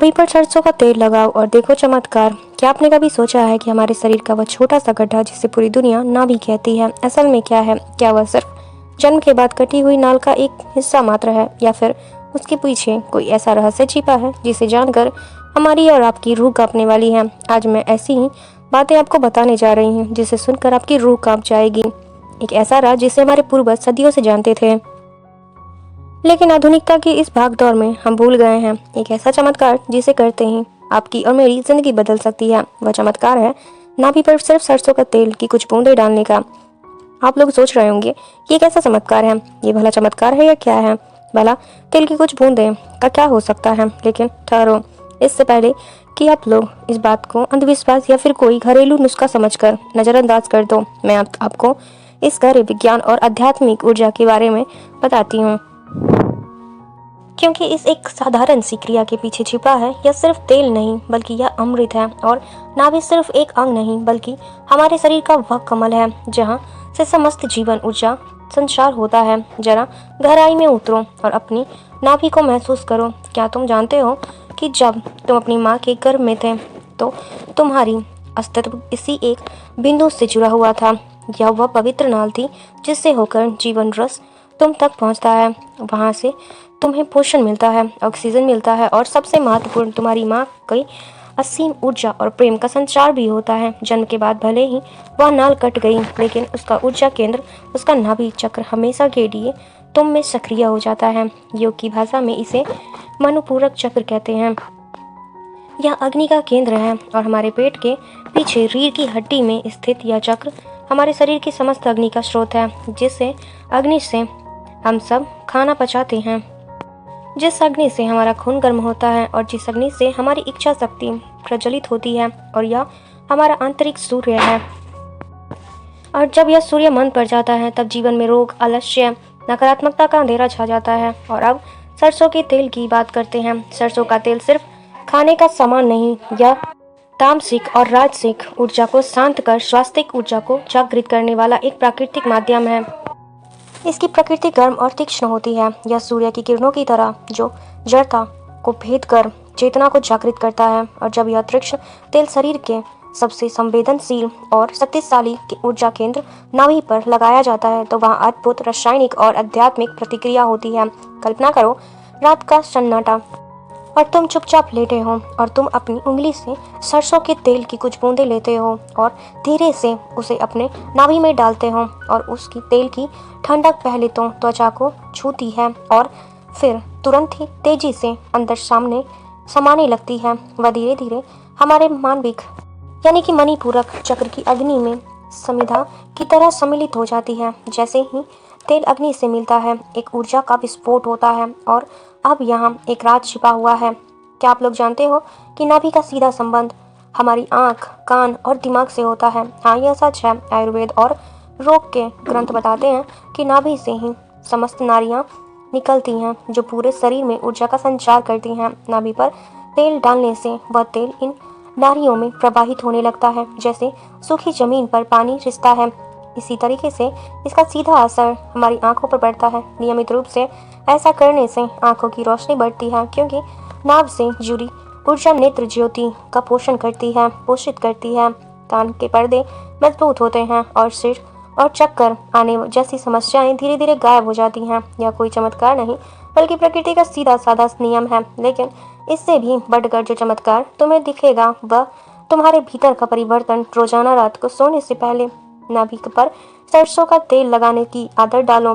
वहीं पर सरसों का तेल लगाओ और देखो चमत्कार। क्या आपने कभी सोचा है कि हमारे शरीर का वह छोटा सा गड्ढा जिसे पूरी दुनिया नाभि कहती है, असल में क्या है? क्या वह सिर्फ जन्म के बाद कटी हुई नाल का एक हिस्सा मात्र है, या फिर उसके पीछे कोई ऐसा रहस्य छिपा है जिसे जानकर हमारी और आपकी रूह कांपने वाली है? आज मैं ऐसी ही बातें आपको बताने जा रही हूँ जिसे सुनकर आपकी रूह कांप जाएगी। एक ऐसा राज जिसे हमारे पूर्वज सदियों से जानते थे, लेकिन आधुनिकता की इस भाग दौड़ में हम भूल गए हैं। एक ऐसा चमत्कार जिसे करते ही आपकी और मेरी जिंदगी बदल सकती है। वह चमत्कार है नाभि पर सिर्फ सरसों का तेल की कुछ बूंदें डालने का। आप लोग सोच रहे होंगे ये कैसा चमत्कार है, ये भला चमत्कार है या क्या है? भला तेल की कुछ बूंदें का क्या हो सकता है? लेकिन ठहरो, इससे पहले कि आप लोग इस बात को अंधविश्वास या फिर कोई घरेलू नुस्खा समझकर नजरअंदाज कर दो, मैं आपको इस गहरे विज्ञान और आध्यात्मिक ऊर्जा के बारे में बताती हूँ। क्योंकि इस एक साधारण सी क्रिया के पीछे छिपा है यह सिर्फ तेल नहीं बल्कि यह अमृत है। और नाभि सिर्फ एक अंग नहीं बल्कि हमारे शरीर का वह कमल है जहाँ से समस्त जीवन ऊर्जा संचार होता है। जरा गहराई में उतरो और अपनी नाभि को महसूस करो। क्या तुम जानते हो कि जब तुम अपनी माँ के गर्भ में थे तो तुम्हारी अस्तित्व इसी एक बिंदु से जुड़ा हुआ था। यह वह पवित्र नाल थी जिससे होकर जीवन रस तुम तक पहुंचता है। वहां से तुम्हें पोषण मिलता है, ऑक्सीजन मिलता है और सबसे महत्वपूर्ण तुम्हारी माँ की असीम ऊर्जा और प्रेम का संचार भी होता है। जन्म के बाद भले ही वह नाल कट गई, लेकिन उसका ऊर्जा केंद्र, उसका नाभि चक्र हमेशा के लिए तुम में सक्रिय हो जाता है। योग की भाषा में इसे मनोपूरक चक्र कहते हैं। यह अग्नि का केंद्र है और हमारे पेट के पीछे रीढ़ की हड्डी में स्थित यह चक्र हमारे शरीर की समस्त अग्नि का स्रोत है। जिससे अग्नि से हम सब खाना पचाते हैं, जिस अग्नि से हमारा खून गर्म होता है और जिस अग्नि से हमारी इच्छा शक्ति प्रज्वलित होती है, और यह हमारा आंतरिक सूर्य है। और जब यह सूर्य मंद पड़ जाता है तब जीवन में रोग, आलस्य, नकारात्मकता का अंधेरा छा जाता है। और अब सरसों के तेल की बात करते हैं। सरसों का तेल सिर्फ खाने का सामान नहीं, यह तामसिक और राजसिक ऊर्जा को शांत कर स्वास्थ्यिक ऊर्जा को जागृत करने वाला एक प्राकृतिक माध्यम है। इसकी प्रकृति गर्म और तीक्ष्ण होती है। यह सूर्य की किरणों की तरह जो जड़ता को भेद कर चेतना को जागृत करता है। और जब यह तीक्ष्ण तेल शरीर के सबसे संवेदनशील और शक्तिशाली ऊर्जा केंद्र नाभि पर लगाया जाता है तो वहाँ अद्भुत रासायनिक और आध्यात्मिक प्रतिक्रिया होती है। कल्पना करो, रात का सन्नाटा और तुम चुपचाप लेटे हो और तुम अपनी उंगली से सरसों के तेल की कुछ बूंदें लेते हो और धीरे से उसे अपने नाभि में डालते हो। और उसकी तेल की ठंडक पहले तो त्वचा को छूती है और फिर तुरंत ही तेजी से अंदर सामने समाने लगती है। वह धीरे धीरे हमारे मानविक यानी कि मणिपूरक चक्र की अग्नि में समिधा की तरह सम्मिलित हो जाती है। जैसे ही तेल अग्नि से मिलता है एक ऊर्जा का विस्फोट होता है। और अब यहाँ एक राज छिपा हुआ है। क्या आप लोग जानते हो कि नाभि का सीधा संबंध हमारी आँख, कान और दिमाग से होता है? हाँ, यह सच है। आयुर्वेद और रोग के ग्रंथ बताते हैं कि नाभि से ही समस्त नाड़ियाँ निकलती हैं जो पूरे शरीर में ऊर्जा का संचार करती हैं। नाभि पर तेल डालने से वह तेल इन नाड़ियों में प्रवाहित होने लगता है जैसे सूखी जमीन पर पानी रिसता है। इसी तरीके से इसका सीधा असर हमारी आंखों पर पड़ता है। नियमित रूप से ऐसा करने से आंखों की रोशनी बढ़ती है क्योंकि नाभ से जुड़ी ऊर्जा नेत्र ज्योति का पोषित करती है। कान के पर्दे मजबूत होते हैं और सिर और चक्कर आने जैसी समस्याएं धीरे धीरे गायब हो जाती हैं। यह कोई चमत्कार नहीं बल्कि प्रकृति का सीधा साधा नियम है। लेकिन इससे भी बढ़कर जो चमत्कार तुम्हें दिखेगा वह तुम्हारे भीतर का परिवर्तन। रोजाना रात को सोने से पहले नाभि पर सरसों का तेल लगाने की आदत डालो।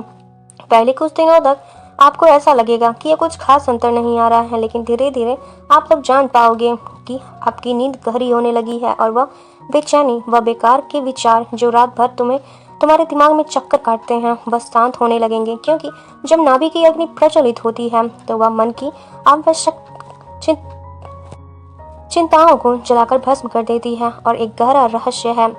पहले कुछ दिनों तक आपको ऐसा लगेगा कि ये कुछ खास अंतर नहीं आ रहा है, लेकिन धीरे धीरे आप लोग जान पाओगे कि आपकी नींद गहरी होने लगी है और वह बेचैनी, वह बेकार के विचार जो रात भर तुम्हारे दिमाग में चक्कर काटते हैं बस शांत होने लगेंगे। क्योंकि जब नाभि की अग्नि प्रज्वलित होती है तो वह मन की आवश्यक चिंताओं को जलाकर भस्म कर देती है। और एक गहरा रहस्य है,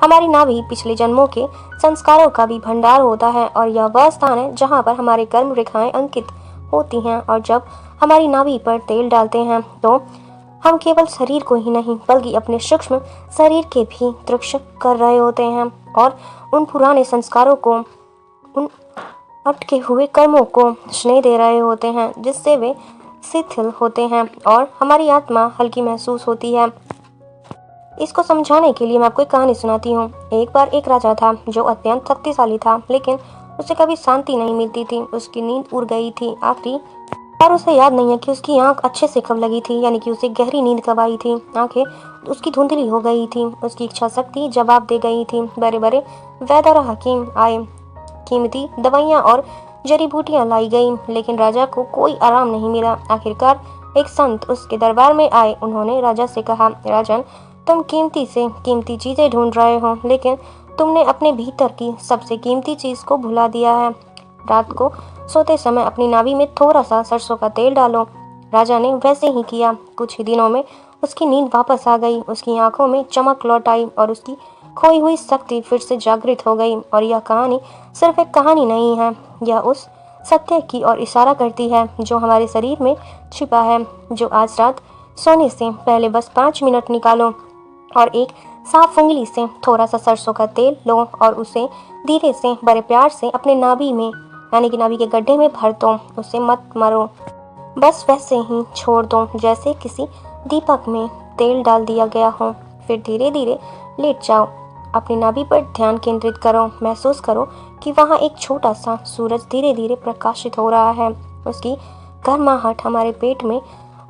हमारी नाभि पिछले जन्मों के संस्कारों का भी भंडार होता है और यह वह स्थान है जहाँ पर हमारे कर्म रेखाएं अंकित होती हैं। और जब हमारी नाभि पर तेल डालते हैं तो हम केवल शरीर को ही नहीं बल्कि अपने सूक्ष्म शरीर के भी दृश्य कर रहे होते हैं और उन पुराने संस्कारों को, उन अटके हुए कर्मों को स्नेह दे रहे होते हैं जिससे वे शिथिल होते हैं और हमारी आत्मा हल्की महसूस होती है। इसको समझाने के लिए मैं आपको एक कहानी सुनाती हूँ। एक बार एक राजा था जो अत्यंत शक्तिशाली था, लेकिन उसे कभी शांति नहीं मिलती थी। उसकी नींद उड़ गई थी आखिरी और उसे याद नहीं है कि उसकी आंख अच्छे से कब लगी थी, यानी कि उसे गहरी नींद कब आई थी। आंखें उसकी धुंधली हो गई थी, उसकी इच्छा शक्ति जवाब दे गई थी। बड़े बड़े वैद्य और हकीम आए, कीमती दवाइयाँ और जड़ी बूटियाँ लाई गई, लेकिन राजा को कोई आराम नहीं मिला। आखिरकार एक संत उसके दरबार में आए। उन्होंने राजा से कहा, राजन, तुम कीमती से कीमती चीजें ढूंढ रहे हो, लेकिन तुमने अपने भीतर की सबसे कीमती चीज को भुला दिया है। रात को सोते समय अपनी नाभि में थोड़ा सा सरसों का तेल डालो। राजा ने वैसे ही किया। कुछ ही दिनों में उसकी नींद वापस आ गई, उसकी आंखों में चमक लौट आई और उसकी खोई हुई शक्ति फिर से जागृत हो गई। और यह कहानी सिर्फ एक कहानी नहीं है, यह उस सत्य की ओर इशारा करती है जो हमारे शरीर में छिपा है, जो आज रात सोने से पहले बस 5 मिनट निकालो और एक साफ उंगली से थोड़ा सा सरसों का तेल लो और उसे धीरे से बड़े प्यार से अपने नाभि में, यानी कि नाभि के गड्ढे में भर दो। उसे मत मारो, बस वैसे ही छोड़ दो जैसे किसी दीपक में तेल डाल दिया गया हो। फिर धीरे धीरे लेट जाओ, अपनी नाभि पर ध्यान केंद्रित करो। महसूस करो कि वहाँ एक छोटा सा सूरज धीरे धीरे प्रकाशित हो रहा है। उसकी गर्माहट हमारे पेट में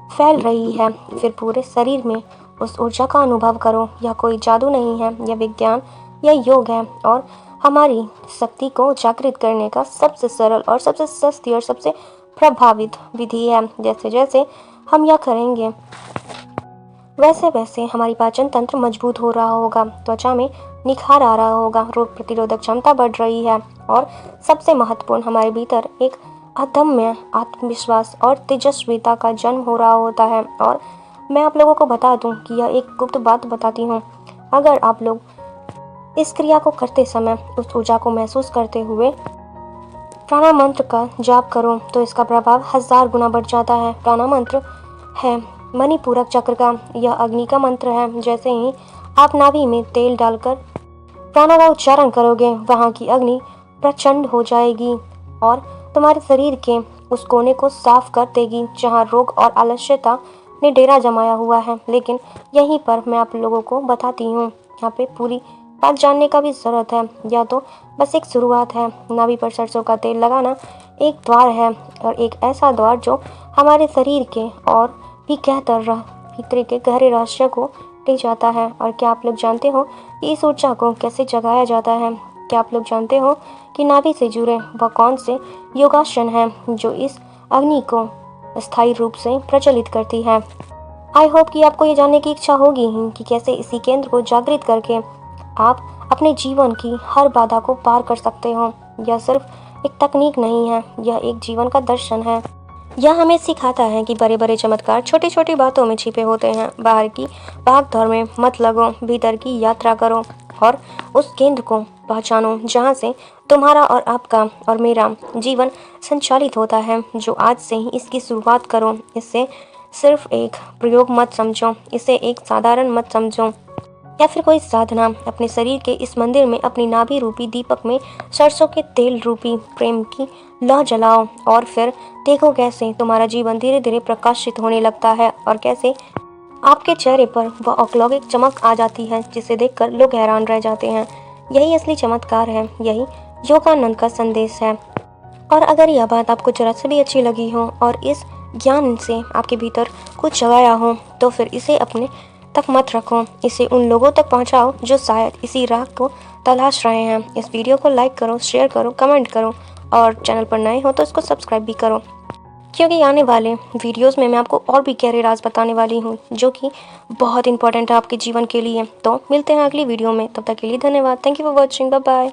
फैल रही है। फिर पूरे शरीर में उस ऊर्जा का अनुभव करो। यह कोई जादू नहीं है, यह विज्ञान, यह योग है और हमारी शक्ति को जागृत करने का सबसे सरल और सबसे सस्ती और सबसे प्रभावित विधि है। जैसे जैसे हम यह करेंगे वैसे वैसे हमारी पाचन तंत्र मजबूत हो रहा होगा, त्वचा में निखार आ रहा होगा, रोग प्रतिरोधक क्षमता बढ़ रही है और सबसे महत्वपूर्ण, हमारे भीतर एक अदम्य आत्मविश्वास और तेजस्विता का जन्म हो रहा होता है। और मैं आप लोगों को बता दूं कि यह एक गुप्त बात बताती हूँ, अगर आप लोग इस क्रिया को करते समय उस ऊर्जा को महसूस करते हुए प्राणायाम मंत्र का जाप करो तो इसका प्रभाव 1000 गुना बढ़ जाता है। प्राणायाम मंत्र है मणिपूरक चक्र का, यह अग्नि का मंत्र है। जैसे ही आप नाभि में तेल डालकर प्राणों का उच्चारण करोगे, वहाँ की अग्नि प्रचंड हो जाएगी और तुम्हारे शरीर के उस कोने को साफ कर देगी जहाँ रोग और आलस्यता ने डेरा जमाया हुआ है। लेकिन यहीं पर मैं आप लोगों को बताती हूँ, यहाँ पे पूरी बात जानने का भी ज़रूरत है। या तो बस एक शुरुआत है। नाभि पर सरसों का तेल लगाना एक द्वार है, और एक ऐसा द्वार जो हमारे शरीर के और भी भीतर के गहरे रहस्य को ले जाता है। और क्या आप लोग जानते हो कि इस ऊर्जा को कैसे जगाया जाता है? क्या आप लोग जानते हो कि नाभि से जुड़े वह कौन से योगासन है जो इस अग्नि को स्थायी रूप से प्रचलित करती है? आई होप कि आपको ये जानने की इच्छा होगी ही कि कैसे इसी केंद्र को जागृत करके आप अपने जीवन की हर बाधा को पार कर सकते हो। यह सिर्फ एक तकनीक नहीं है, यह एक जीवन का दर्शन है। यह हमें सिखाता है कि बड़े बड़े चमत्कार छोटी छोटी बातों में छिपे होते हैं। बाहर की भाग दौड़ में मत लगो, भीतर की यात्रा करो और उस केंद्र को पहचानो जहाँ से तुम्हारा और आपका और मेरा जीवन संचालित होता है। जो आज से ही इसकी शुरुआत करो। इसे सिर्फ एक प्रयोग मत समझो, इसे एक साधारण मत समझो या फिर कोई साधना। अपने शरीर के इस मंदिर में अपनी नाभि रूपी दीपक में सरसों के तेल रूपी प्रेम की लौ जलाओ और फिर देखो कैसे तुम्हारा जीवन धीरे धीरे प्रकाशित होने लगता है और कैसे आपके चेहरे पर वह अलौकिक चमक आ जाती है जिसे देखकर लोग हैरान रह जाते हैं। यही असली चमत्कार है, यही योगानंद का संदेश है। और अगर यह बात आपको जरा से भी अच्छी लगी हो और इस ज्ञान से आपके भीतर कुछ जगाया हो तो फिर इसे अपने तक मत रखो, इसे उन लोगों तक पहुंचाओ जो शायद इसी राह को तलाश रहे हैं। इस वीडियो को लाइक करो, शेयर करो, कमेंट करो और चैनल पर नए हो तो इसको सब्सक्राइब भी करो, क्योंकि आने वाले वीडियोस में मैं आपको और भी गहरे राज बताने वाली हूँ जो कि बहुत इंपॉर्टेंट है आपके जीवन के लिए। तो मिलते हैं अगली वीडियो में, तब तक के लिए धन्यवाद। Thank you for watching, bye bye.